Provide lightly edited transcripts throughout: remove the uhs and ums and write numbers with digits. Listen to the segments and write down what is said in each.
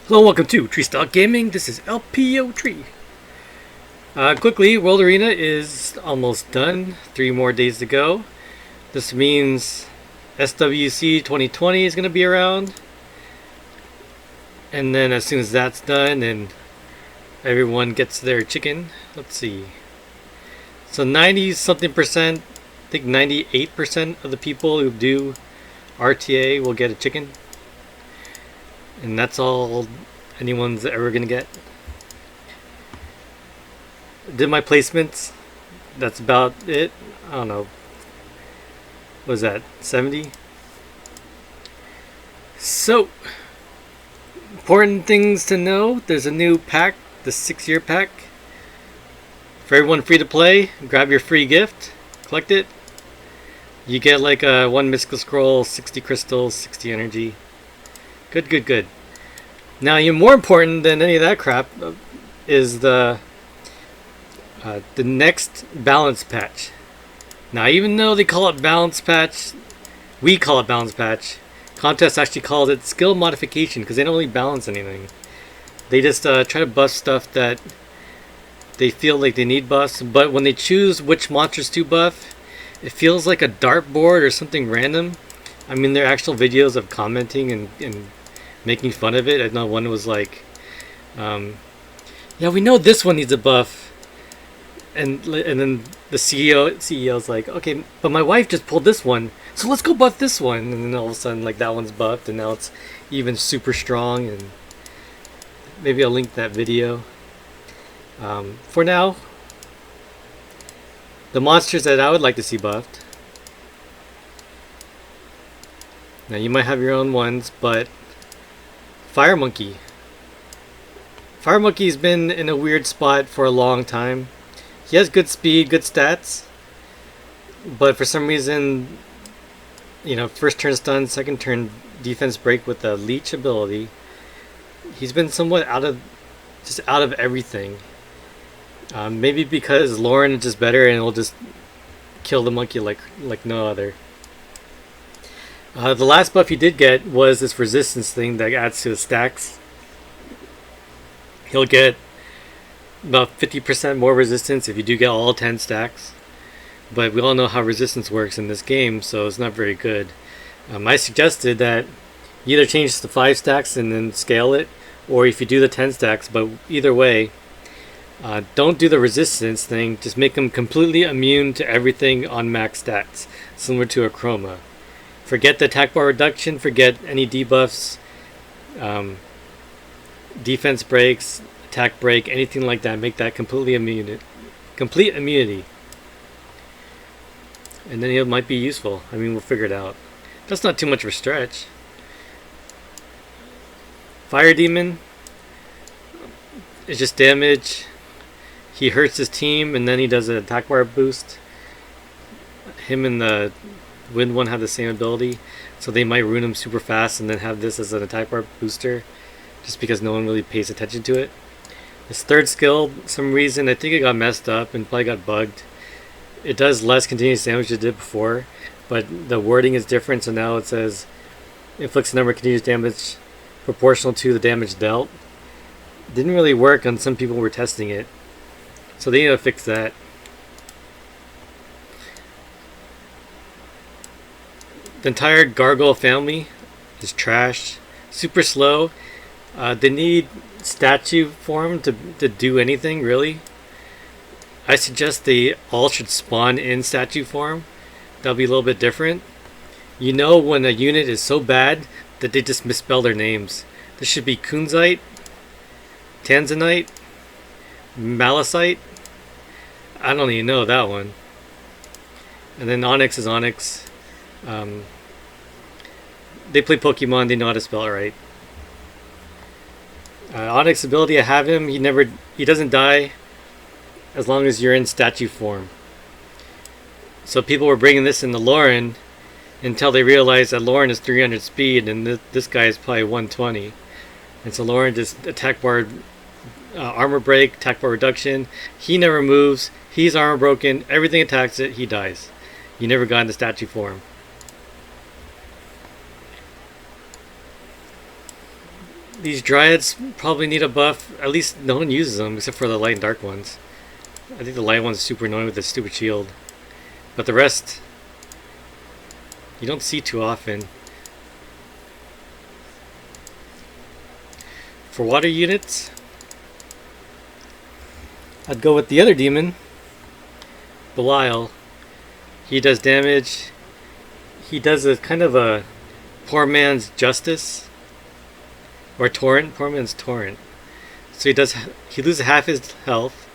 Hello and welcome to Tree Stock Gaming. This is LPO Tree. Quickly, World Arena is almost done. 3 more days to go. This means SWC 2020 is going to be around. And then as soon as that's done and everyone gets their chicken, let's see. So 90 something percent, I think 98% of the people who do RTA will get a chicken. And that's all anyone's ever gonna get. Did my placements. That's about it. I don't know. What was that? 70? So, important things to know. There's a new pack, the 6-year pack. For everyone free to play, grab your free gift, collect it. You get like a 1 mystical scroll, 60 crystals, 60 energy. Good. Now, even more important than any of that crap is the next balance patch. Now, even though they call it balance patch, we call it balance patch. Contest actually calls it skill modification because they don't really balance anything. They just try to buff stuff that they feel like they need buffs. But when they choose which monsters to buff, it feels like a dartboard or something random. I mean, there are actual videos of commenting and making fun of it. I know one was like, yeah, we know this one needs a buff. And then the CEO's like, okay, but my wife just pulled this one, so let's go buff this one. And then all of a sudden, like, that one's buffed, and now it's even super strong. And maybe I'll link that video. For now, the monsters that I would like to see buffed. Now, you might have your own ones, but Fire Monkey. Fire Monkey's been in a weird spot for a long time. He has good speed, good stats, but for some reason, you know, first turn stun, second turn defense break with the leech ability. He's been somewhat out of everything. Maybe because Lauren is just better and it'll just kill the monkey like no other. The last buff he did get was this resistance thing that adds to his stacks. He'll get about 50% more resistance if you do get all 10 stacks. But we all know how resistance works in this game, so it's not very good. I suggested that you either change this to 5 stacks and then scale it, or if you do the 10 stacks, but either way, don't do the resistance thing. Just make them completely immune to everything on max stats, similar to a Chroma. Forget the attack bar reduction, forget any debuffs, defense breaks, attack break, anything like that. Make that completely immune, complete immunity. And then it might be useful. I mean, we'll figure it out. That's not too much of a stretch. Fire Demon is just damage. He hurts his team and then he does an attack bar boost. Him and the Wind one have the same ability, so they might ruin him super fast and then have this as an attack bar booster just because no one really pays attention to it. His third skill, some reason, I think it got messed up and probably got bugged. It does less continuous damage than it did before, but the wording is different, so now it says inflicts a number of continuous damage proportional to the damage dealt. Didn't really work on some people who were testing it, so they need to fix that. The entire Gargoyle family is trash, super slow. They need statue form to do anything, really. I suggest they all should spawn in statue form. That'll be a little bit different. You know when a unit is so bad that they just misspell their names. This should be Kunzite, Tanzanite, Malicite. I don't even know that one. And then Onyx is Onyx. They play Pokemon, they know how to spell it right. Onyx ability, I have him. He doesn't die as long as you're in statue form. So people were bringing this into Lauren until they realized that Lauren is 300 speed and this guy is probably 120. And so Lauren just attack bar, armor break, attack bar reduction. He never moves. He's armor broken. Everything attacks it. He dies. You never got into statue form. These Dryads probably need a buff. At least no one uses them except for the light and dark ones. I think the light one's super annoying with the stupid shield. But the rest, you don't see too often. For water units, I'd go with the other demon, Belial. He does damage. He does a kind of a poor man's justice. Or torrent. Poor man's torrent. So he loses half his health,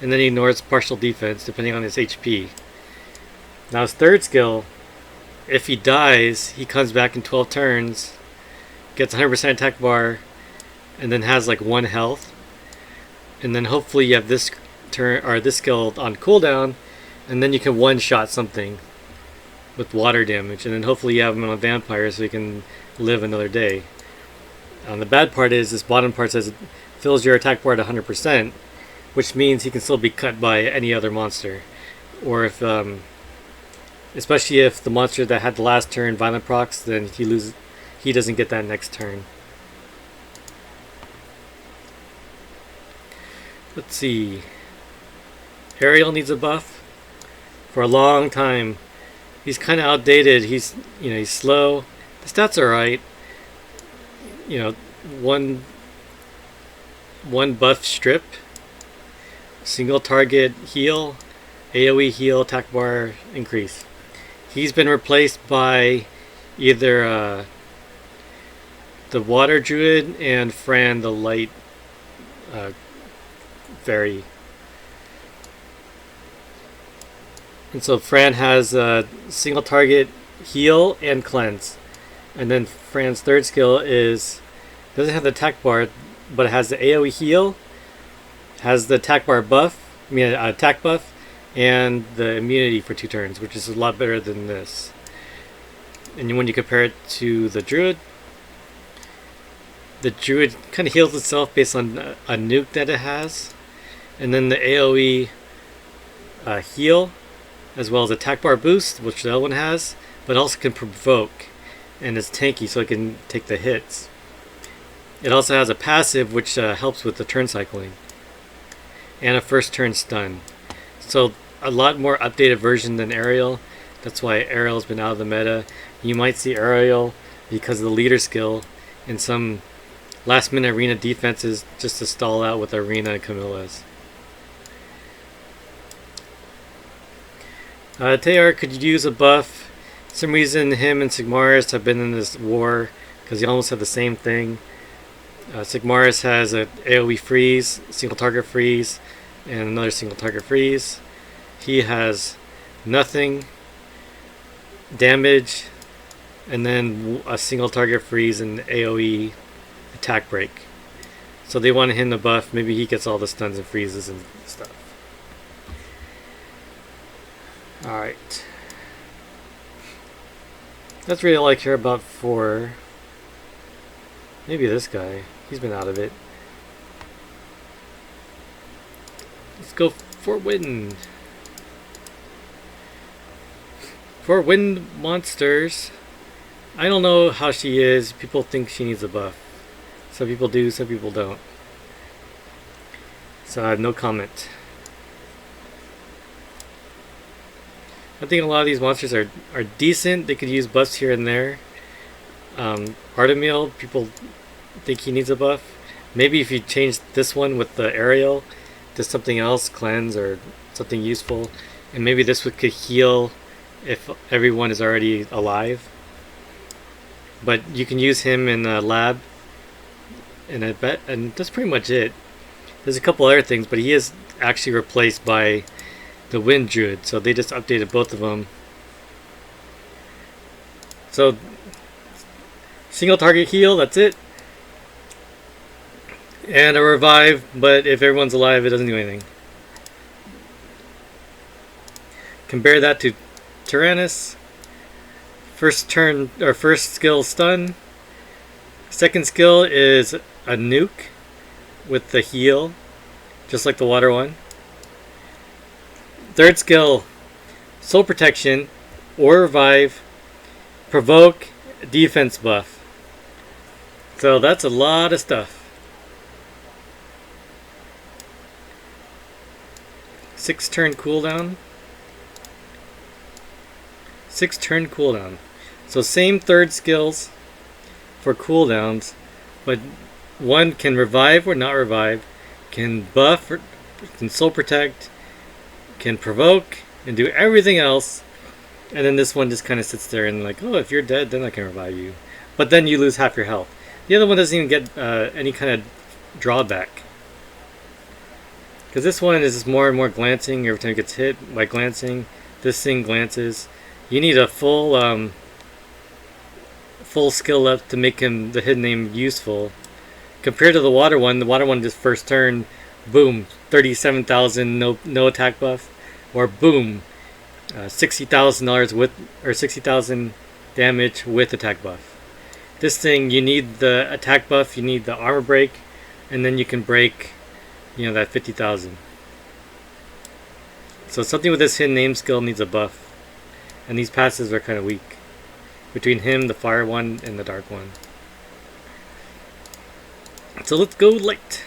and then he ignores partial defense depending on his HP. Now his third skill, if he dies, he comes back in 12 turns, gets 100% attack bar, and then has like 1 health. And then hopefully you have this turn or this skill on cooldown, and then you can one-shot something with water damage, and then hopefully you have him on a vampire so he can live another day. The bad part is this bottom part says it fills your attack bar at 100%, which means he can still be cut by any other monster, or if especially if the monster that had the last turn violent procs, then he doesn't get that next turn. Let's see. Ariel needs a buff. For a long time, he's kind of outdated. He's slow. The stats are right. One buff strip, single target heal, AoE heal, attack bar increase. He's been replaced by either the water druid and Fran the light fairy. And so Fran has a single target heal and cleanse. And then Fran's third skill doesn't have the attack bar, but it has the AoE heal, has the attack bar buff, attack buff, and the immunity for 2 turns, which is a lot better than this. And when you compare it to the druid kind of heals itself based on a nuke that it has, and then the AoE heal, as well as attack bar boost, which the other one has, but also can provoke, and it's tanky so it can take the hits. It also has a passive which helps with the turn cycling, and a first turn stun. So a lot more updated version than Ariel. That's why Ariel's been out of the meta. You might see Ariel because of the leader skill in some last minute arena defenses just to stall out with Arena and Camillas. Taor could use a buff. For some reason him and Sigmaris have been in this war because they almost have the same thing. Sigmaris has a AoE freeze, single target freeze, and another single target freeze. He has nothing, damage, and then a single target freeze and AoE attack break. So they wanted him to buff. Maybe he gets all the stuns and freezes and stuff. Alright. That's really all I care about for maybe this guy. He's been out of it. Let's go for wind. For wind monsters, I don't know how she is. People think she needs a buff. Some people do, some people don't. So I have no comment. I think a lot of these monsters are decent. They could use buffs here and there. Artemil, people think he needs a buff. Maybe if you change this one with the Ariel to something else, cleanse or something useful, and maybe this one could heal if everyone is already alive. But you can use him in a lab, and and that's pretty much it. There's a couple other things, but he is actually replaced by the Wind Druid, so they just updated both of them. So single target heal, that's it. And a revive, but if everyone's alive, it doesn't do anything. Compare that to Tyrannus. First skill stun. Second skill is a nuke with the heal, just like the water one. Third skill, soul protection or revive, provoke, defense buff. So that's a lot of stuff. 6 turn cooldown. 6 turn cooldown. So same third skills for cooldowns, but one can revive or not revive, can buff, or can soul protect, can provoke, and do everything else. And then this one just kind of sits there and like, oh, if you're dead, then I can revive you. But then you lose half your health. The other one doesn't even get any kind of drawback. Because this one is just more and more glancing every time it gets hit by glancing. This thing glances. You need a full full skill up to make him the hidden name useful. Compared to the water one just first turn, boom, 37,000 no attack buff, or boom, $60,000 with, or 60,000 damage with attack buff. This thing, you need the attack buff, you need the armor break, and then you can break, you know, that 50,000. So something with this hidden name skill needs a buff, and these passes are kind of weak between him, the fire one, and the dark one. So let's go light.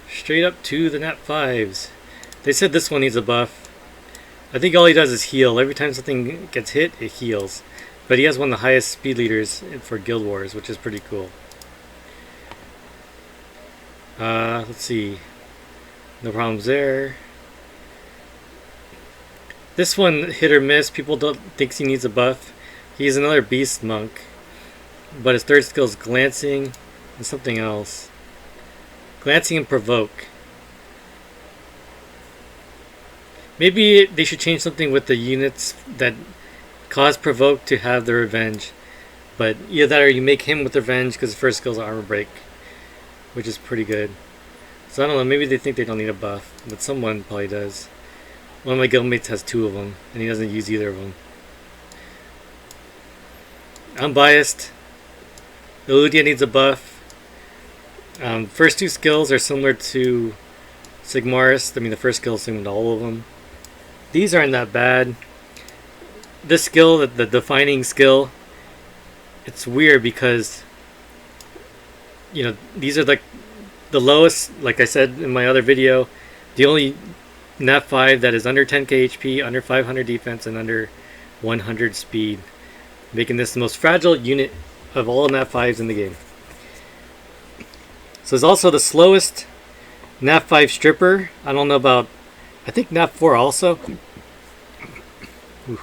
Straight up to the Nat 5s. They said this one needs a buff. I think all he does is heal. Every time something gets hit, it heals. But he has one of the highest speed leaders for Guild Wars, which is pretty cool. Let's see. No problems there. This one, hit or miss. People don't think he needs a buff. He's another beast monk. But his third skill is glancing and something else. Glancing and provoke. Maybe they should change something with the units that cause provoke to have the revenge. But either that or you make him with revenge because his first skill is armor break, which is pretty good. So I don't know, maybe they think they don't need a buff, but someone probably does. One of my guildmates has 2 of them, and he doesn't use either of them. I'm biased. Eludia needs a buff. First 2 skills are similar to Sigmaris. I mean, the first skill is similar to all of them. These aren't that bad. This skill, the defining skill, it's weird because, you know, these are like the lowest, like I said in my other video, the only Nat 5 that is under 10k HP, under 500 defense, and under 100 speed, making this the most fragile unit of all Nat 5s in the game. So it's also the slowest Nat 5 stripper. I don't know about, I think Nat 4 also. Ooh.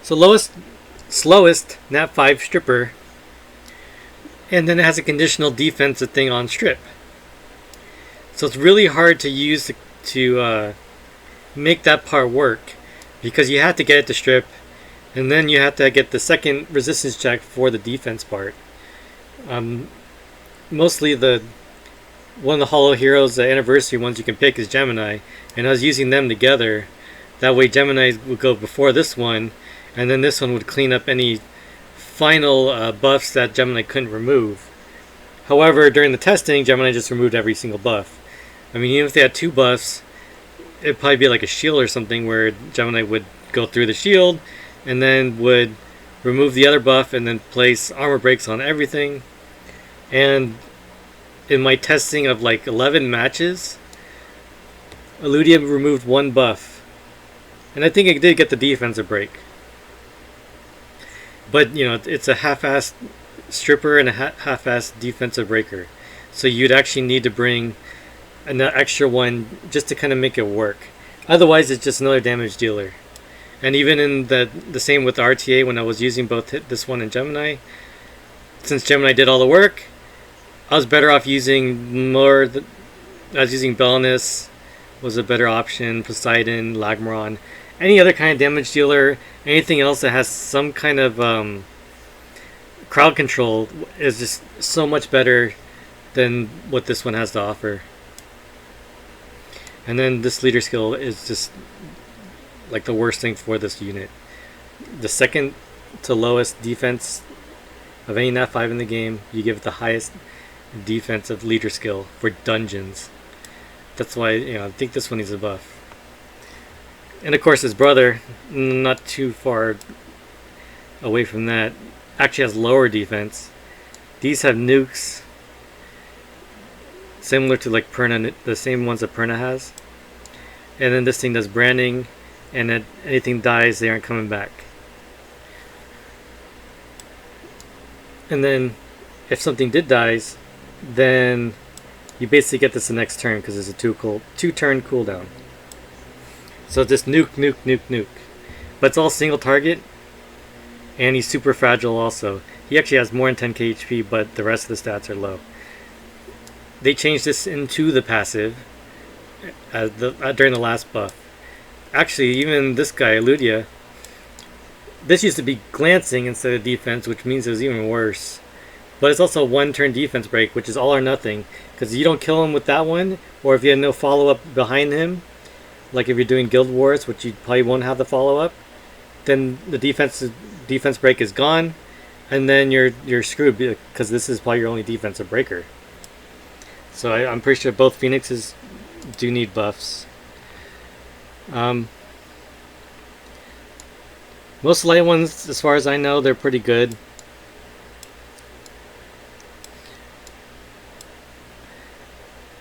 So slowest Nat 5 stripper, and then it has a conditional defensive thing on strip. So it's really hard to use to make that part work, because you have to get it to strip, and then you have to get the second resistance check for the defense part. Mostly one of the Hollow Heroes, the anniversary ones you can pick is Gemini, and I was using them together. That way Gemini would go before this one, and then this one would clean up any final buffs that Gemini couldn't remove. However, during the testing, Gemini just removed every single buff. I mean, even if they had 2 buffs, it'd probably be like a shield or something where Gemini would go through the shield and then would remove the other buff and then place armor breaks on everything. And in my testing of like 11 matches, Eludia removed 1 buff, and I think it did get the defensive break. But you know, it's a half-assed stripper and a half-assed defensive breaker, so you'd actually need to bring an extra one just to kind of make it work. Otherwise, it's just another damage dealer. And even in the same with RTA, when I was using both this one and Gemini, since Gemini did all the work, I was better off using more. I was using Belness was a better option. Poseidon, Lagmaron, any other kind of damage dealer, anything else that has some kind of crowd control is just so much better than what this one has to offer. And then this leader skill is just like the worst thing for this unit. The second to lowest defense of any Nat 5 in the game, you give it the highest defensive leader skill for dungeons. That's why, you know, I think this one needs a buff. And of course his brother, not too far away from that, actually has lower defense. These have nukes, similar to like Perna, the same ones that Perna has. And then this thing does branding, and if anything dies, they aren't coming back. And then if something did dies, then you basically get this the next turn because it's a two turn cooldown. So just nuke. But it's all single target, and he's super fragile also. He actually has more than 10k HP, but the rest of the stats are low. They changed this into the passive during the last buff. Actually, even this guy, Eludia, this used to be glancing instead of defense, which means it was even worse. But it's also a one-turn defense break, which is all or nothing. Because you don't kill him with that one, or if you have no follow-up behind him, like if you're doing Guild Wars, which you probably won't have the follow-up, then the defense break is gone, and then you're screwed, because this is probably your only defensive breaker. So I'm pretty sure both Phoenixes do need buffs. Most light ones, as far as I know, they're pretty good.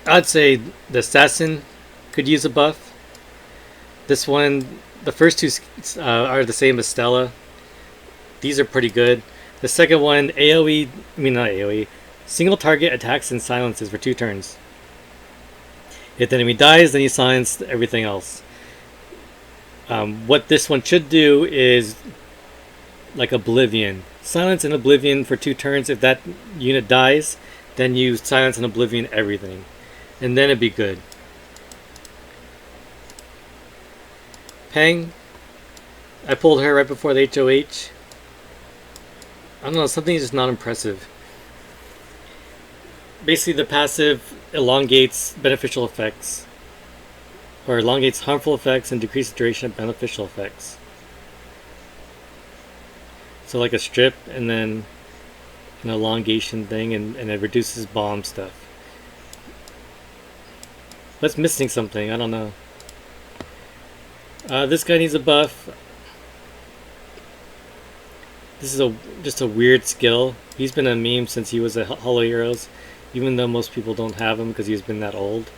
I'd say the Assassin could use a buff. This one, the first two are the same as Stella. These are pretty good. The second one, not AoE, single target attacks and silences for 2 turns. If the enemy dies, then you silence everything else. What this one should do is like Oblivion. Silence and Oblivion for 2 turns. If that unit dies, then you silence and Oblivion everything. And then it'd be good. Peng. I pulled her right before the HOH. I don't know, something's just not impressive. Basically the passive elongates beneficial effects. Or elongates harmful effects and decreases the duration of beneficial effects. So like a strip and then an elongation thing, and it reduces bomb stuff. What's missing something? I don't know. This guy needs a buff. This is just a weird skill. He's been a meme since he was a Hollow Heroes, even though most people don't have him because he's been that old.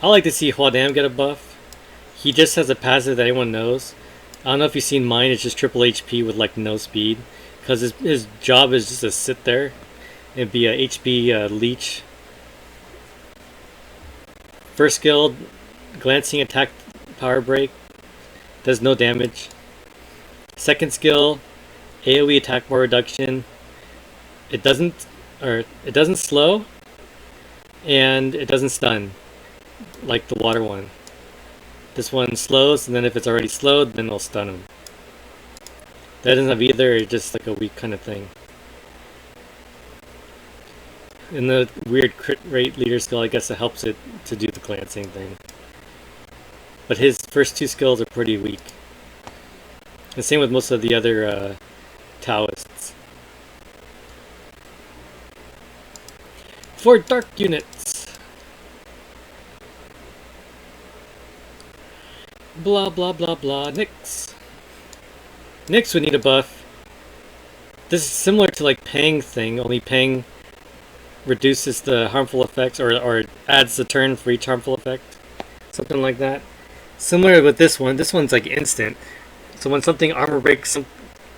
I like to see Hwadam get a buff. He just has a passive that anyone knows. I don't know if you've seen mine. It's just triple HP with like no speed, because his job is just to sit there and be a HP leech. First skill, glancing attack power break, does no damage. Second skill, AoE attack bar reduction. It doesn't slow, and it doesn't stun, like the water one. This one slows, and then if it's already slowed, then it'll stun him. That doesn't have either. It's just like a weak kind of thing. And the weird crit rate leader skill, I guess it helps it to do the glancing thing. But his first 2 skills are pretty weak. The same with most of the other Taoists. For dark units. Blah blah blah blah. Nyx. Nyx would need a buff. This is similar to like Pang thing, only Pang reduces the harmful effects, or adds the turn for each harmful effect. Something like that. Similar with this one's like instant. So when something armor breaks,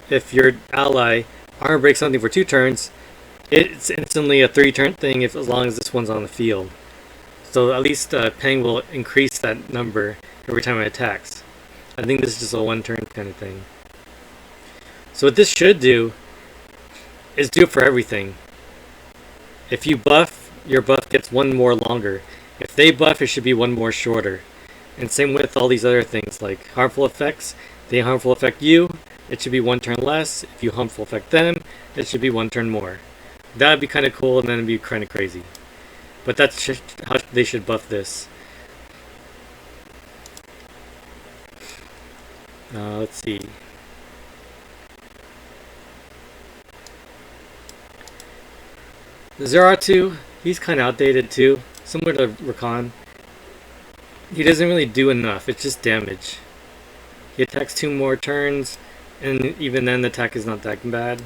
if your ally armor breaks something for 2 turns, it's instantly a 3-turn thing as long as this one's on the field. So at least Peng will increase that number every time it attacks. I think this is just a 1-turn kind of thing. So what this should do is do it for everything. If you buff, your buff gets 1 more longer. If they buff, it should be 1 more shorter. And same with all these other things like harmful effects. They harmful affect you, it should be 1 turn less. If you harmful affect them, it should be 1 turn more. That would be kind of cool, and then it'd be kind of crazy. But that's how they should buff this. Let's see. Zeratu, he's kind of outdated too, similar to Rakan. he doesn't really do enough. It's just damage. He attacks 2 more turns, and even then the attack is not that bad.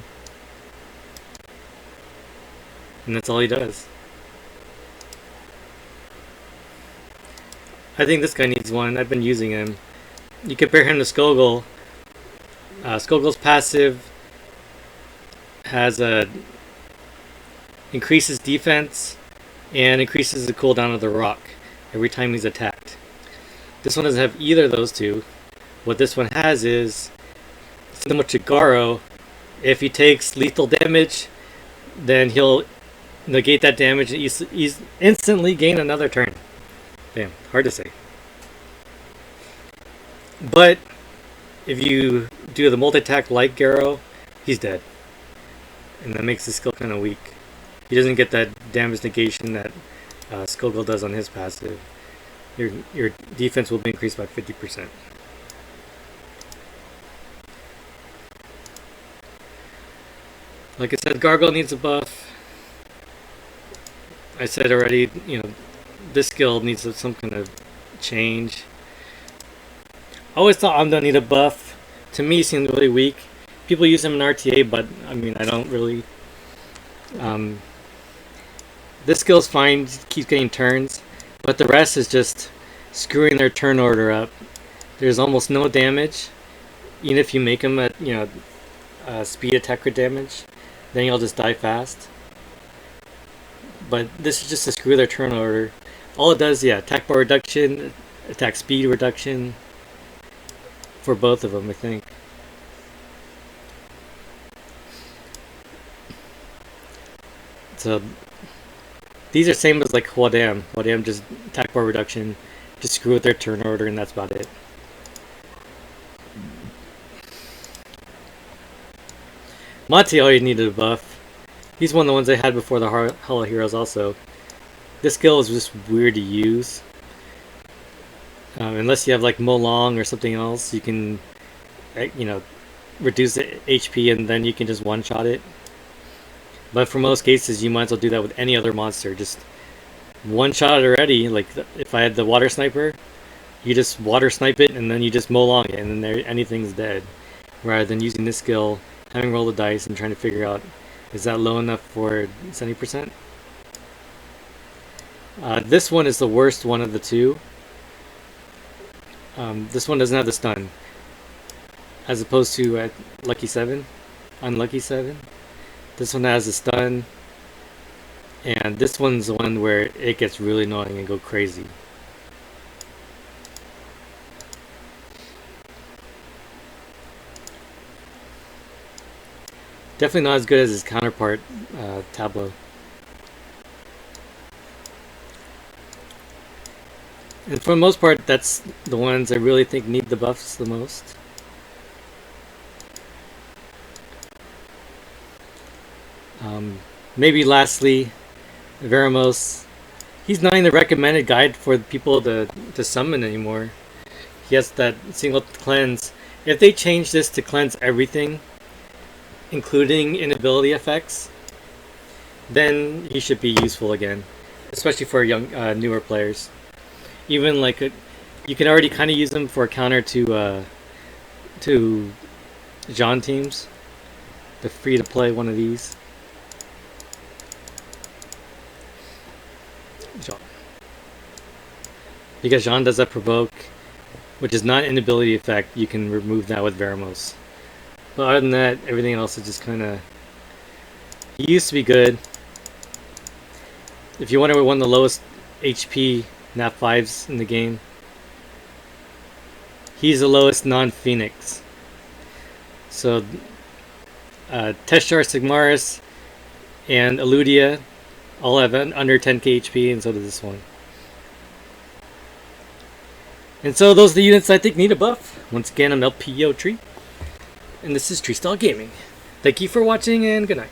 And that's all he does. I think this guy needs one. I've been using him. You compare him to Skogul. Skogul's passive has a increases defense and increases the cooldown of the rock every time he's attacked. This one doesn't have either of those two. What this one has is similar to Garo. If he takes lethal damage, then he'll negate that damage and he's instantly gain another turn. Damn, hard to say. But if you do the multi-attack like Garo, he's dead. And that makes his skill kind of weak. He doesn't get that damage negation that Skogul does on his passive. Your defense will be increased by 50%. Like I said, Gargoyle needs a buff. I said already, this skill needs some kind of change. I always thought Amduat needed a buff. To me, he seemed really weak. People use him in RTA, but I don't really. This skill's fine, keeps getting turns, but the rest is just screwing their turn order up. There's almost no damage, even if you make him at speed attacker damage, then he'll just die fast. But this is just to screw their turn order. All it does, attack bar reduction, attack speed reduction for both of them, I think. So these are same as like Hwadam. Hwadam just attack bar reduction, just screw with their turn order, and that's about it. Monte already needed a buff. He's one of the ones I had before the Hollow Heroes also. This skill is just weird to use. Unless you have like Molong or something else, you can, reduce the HP and then you can just one-shot it. But for most cases, you might as well do that with any other monster. Just one-shot it already. Like if I had the water sniper, you just water snipe it and then you just Molong it and then anything's dead. Rather than using this skill, having roll the dice and trying to figure out, is that low enough for 70%? This one is the worst one of the two. This one doesn't have the stun, as opposed to Lucky 7, Unlucky 7. This one has a stun, and this one's the one where it gets really annoying and go crazy. Definitely not as good as his counterpart, Tableau. And for the most part, that's the ones I really think need the buffs the most. Maybe lastly, Veromos. He's not in the recommended guide for people to summon anymore. He has that single cleanse. If they change this to cleanse everything, including inability effects, then he should be useful again, especially for young, newer players. Even like you can already kind of use them for a counter to Jean teams. They're free to play one of these. Jean. Because Jean does that provoke, which is not an inability effect. You can remove that with Veromos. But other than that, everything else is just kind of. He used to be good. If you wonder what one of the lowest HP Nat 5s in the game, he's the lowest non-Phoenix. So, Trasar, Sigmaris, and Eludia all have under 10k HP, and so does this one. And so those are the units I think need a buff. Once again, I'm LPO Tree, and this is Tree Style Gaming. Thank you for watching, and good night.